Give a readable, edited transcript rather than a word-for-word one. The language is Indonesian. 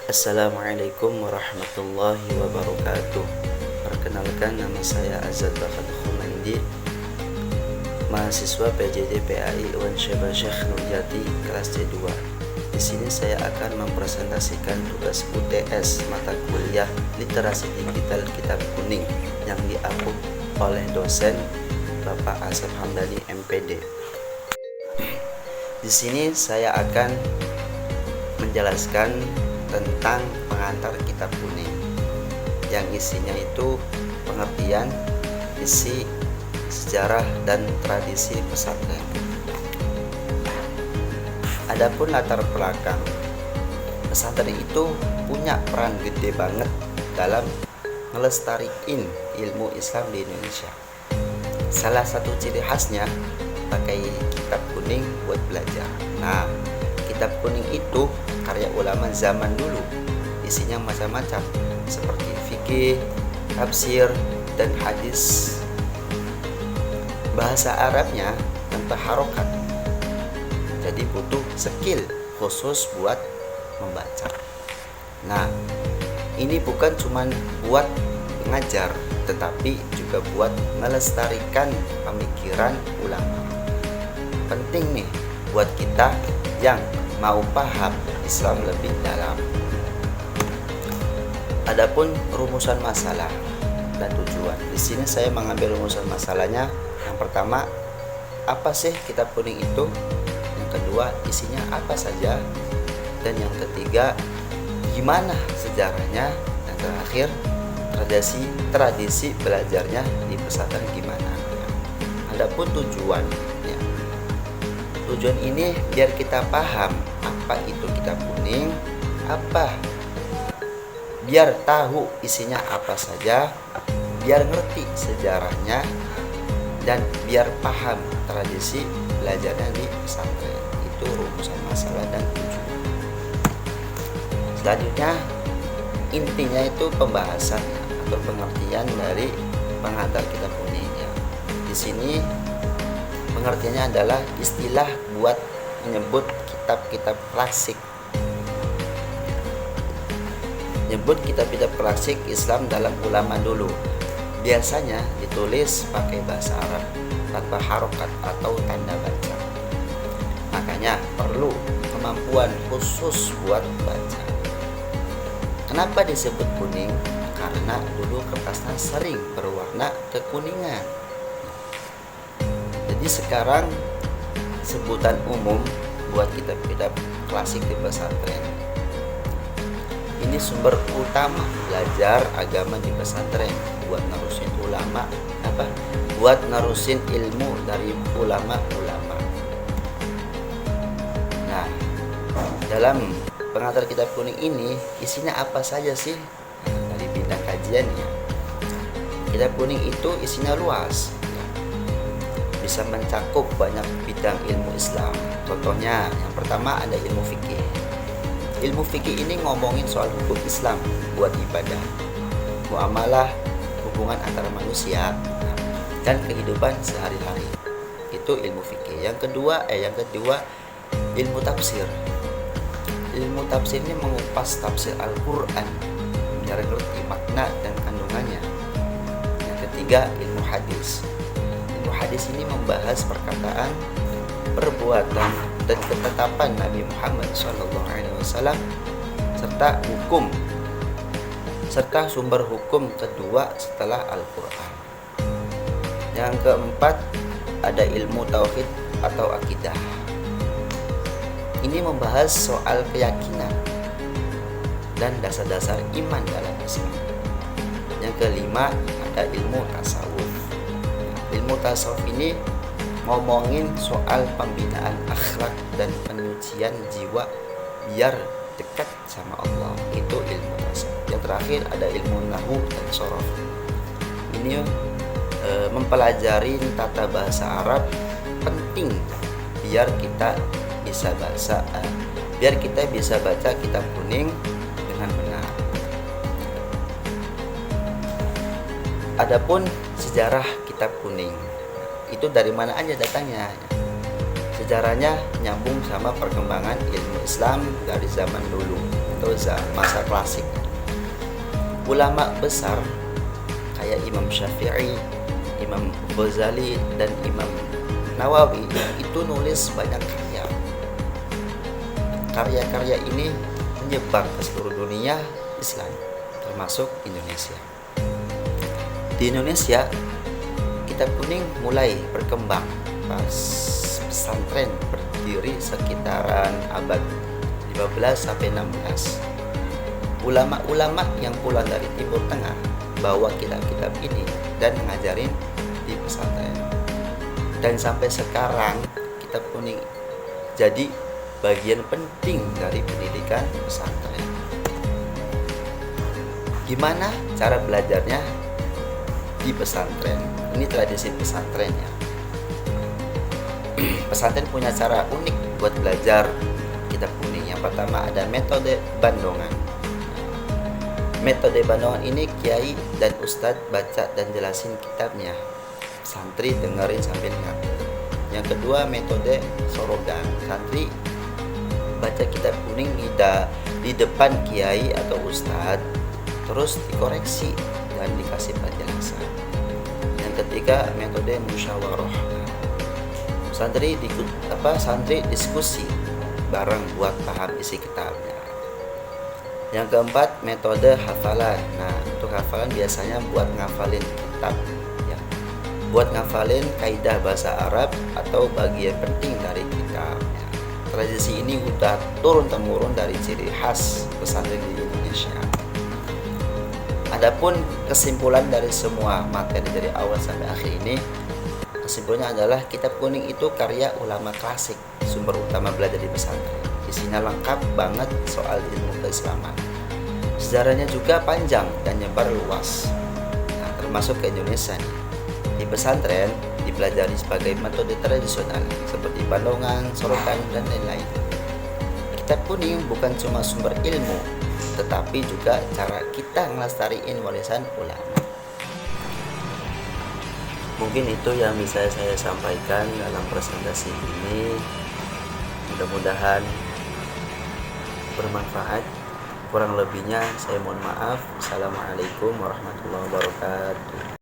Assalamualaikum warahmatullahi wabarakatuh. Perkenalkan, nama saya Azad Bakat Khumaidi, mahasiswa PJJ PAI UIN Syekh Nurjati kelas C2. Di sini saya akan mempresentasikan tugas UTS mata kuliah Literasi Digital Kitab Kuning yang diaku oleh dosen Bapak Asep Hamdani MPD. Di sini saya akan menjelaskan tentang pengantar kitab kuning yang isinya itu pengertian, isi, sejarah, dan tradisi pesantren. Adapun latar belakang, pesantren itu punya peran gede banget dalam ngelestariin ilmu Islam di Indonesia. Salah satu ciri khasnya pakai kitab kuning buat belajar. Nah, kitab kuning itu karya ulama zaman dulu, isinya macam-macam seperti fikih, tafsir, dan hadis. Bahasa Arabnya tanpa harokat, jadi butuh skill khusus buat membaca. Nah, ini bukan cuman buat mengajar, tetapi juga buat melestarikan pemikiran ulama. Penting nih buat kita yang mau paham Islam lebih dalam. Adapun rumusan masalah dan tujuan, di sini saya mengambil rumusan masalahnya. Yang pertama, apa sih kitab kuning itu? Yang kedua, isinya apa saja? Dan yang ketiga, gimana sejarahnya? Dan terakhir, tradisi belajarnya di pesantren gimana? Adapun tujuan, tujuan ini biar kita paham apa itu kitab kuning, biar tahu isinya apa saja, biar ngerti sejarahnya, dan biar paham tradisi belajarnya di pesantren. Itu rumusan masalah dan tujuan. Selanjutnya, intinya itu pembahasan atau pengertian dari pengantar kitab kuningnya. Di sini pengertiannya adalah istilah buat menyebut kitab-kitab klasik. Nyebut kitab-kitab klasik Islam dalam ulama dulu. Biasanya ditulis pakai bahasa Arab tanpa harokat atau tanda baca. Makanya perlu kemampuan khusus buat baca. Kenapa disebut kuning? Karena dulu kertasnya sering berwarna kekuningan. Jadi sekarang sebutan umum buat kitab-kitab klasik di pesantren. Ini sumber utama belajar agama di pesantren buat nerusin buat nerusin ilmu dari ulama-ulama. Nah, dalam pengantar kitab kuning ini isinya apa saja sih? Dari bidang kajiannya. Kitab kuning itu isinya luas, bisa mencakup banyak bidang ilmu Islam. Contohnya, yang pertama ada ilmu fikih. Ilmu fikih ini ngomongin soal hukum Islam buat ibadah, muamalah, hubungan antara manusia, dan kehidupan sehari-hari. Itu ilmu fikih. Yang kedua, ilmu tafsir. Ilmu tafsir ini mengupas tafsir Al-Quran biar ngerti makna dan kandungannya. Yang ketiga, ilmu hadis. Hadis ini membahas perkataan, perbuatan, dan ketetapan Nabi Muhammad SAW serta sumber hukum kedua setelah Al-Quran. Yang keempat, ada ilmu tauhid atau akidah. Ini membahas soal keyakinan dan dasar-dasar iman dalam Islam. Yang kelima, ada ilmu tasawuf. Ilmu tasawuf ini ngomongin soal pembinaan akhlak dan penyucian jiwa biar dekat sama Allah. Itu ilmu tasawuf. Yang terakhir ada ilmu nahwu dan sorof. Ini mempelajari tata bahasa Arab, penting biar kita bisa baca kitab kuning dengan benar. Adapun sejarah kitab kuning itu dari mana aja datangnya? sejarahnya nyambung sama perkembangan ilmu Islam dari zaman dulu atau masa klasik. Ulama besar kayak Imam Syafi'i, Imam Ghazali, dan Imam Nawawi itu nulis banyak karya. Karya-karya ini menyebar ke seluruh dunia Islam, termasuk Indonesia. Di Indonesia, kitab kuning mulai berkembang pas pesantren berdiri sekitaran abad 15 sampai 16. Ulama-ulama yang pulang dari Timur Tengah bawa kitab-kitab ini dan ngajarin di pesantren. Dan sampai sekarang kitab kuning jadi bagian penting dari pendidikan pesantren. Gimana cara belajarnya di pesantren? Ini tradisi pesantren ya. Pesantren punya cara unik buat belajar kitab kuning. Yang pertama ada metode bandongan. Metode bandongan ini kiai dan ustadz baca dan jelasin kitabnya, santri dengerin sambil ngambil. Yang kedua metode sorogan. Santri baca kitab kuning di depan kiai atau ustadz, terus dikoreksi dan dikasih penjelasan. Yang ketiga metode musyawarah. Santri diskusi bareng buat paham isi kitabnya. Yang keempat metode hafalan. Nah, untuk hafalan biasanya buat ngafalin kitab ya. Buat ngafalin kaidah bahasa Arab atau bagian penting dari kitab ya. Tradisi ini udah turun temurun dari ciri khas pesantren di Indonesia. Adapun kesimpulan dari semua materi dari awal sampai akhir ini, kesimpulannya adalah kitab kuning itu karya ulama klasik, sumber utama belajar di pesantren. Isinya lengkap banget soal ilmu keislaman. Sejarahnya juga panjang dan nyebar luas. Nah, termasuk ke Indonesia nih. Di pesantren dipelajari sebagai metode tradisional seperti bandongan, sorokan, dan lain-lain. Kitab kuning bukan cuma sumber ilmu, tetapi juga cara kita ngelestariin warisan ulama. Mungkin itu yang bisa saya sampaikan dalam presentasi ini. Mudah-mudahan bermanfaat. Kurang lebihnya saya mohon maaf. Assalamualaikum warahmatullahi wabarakatuh.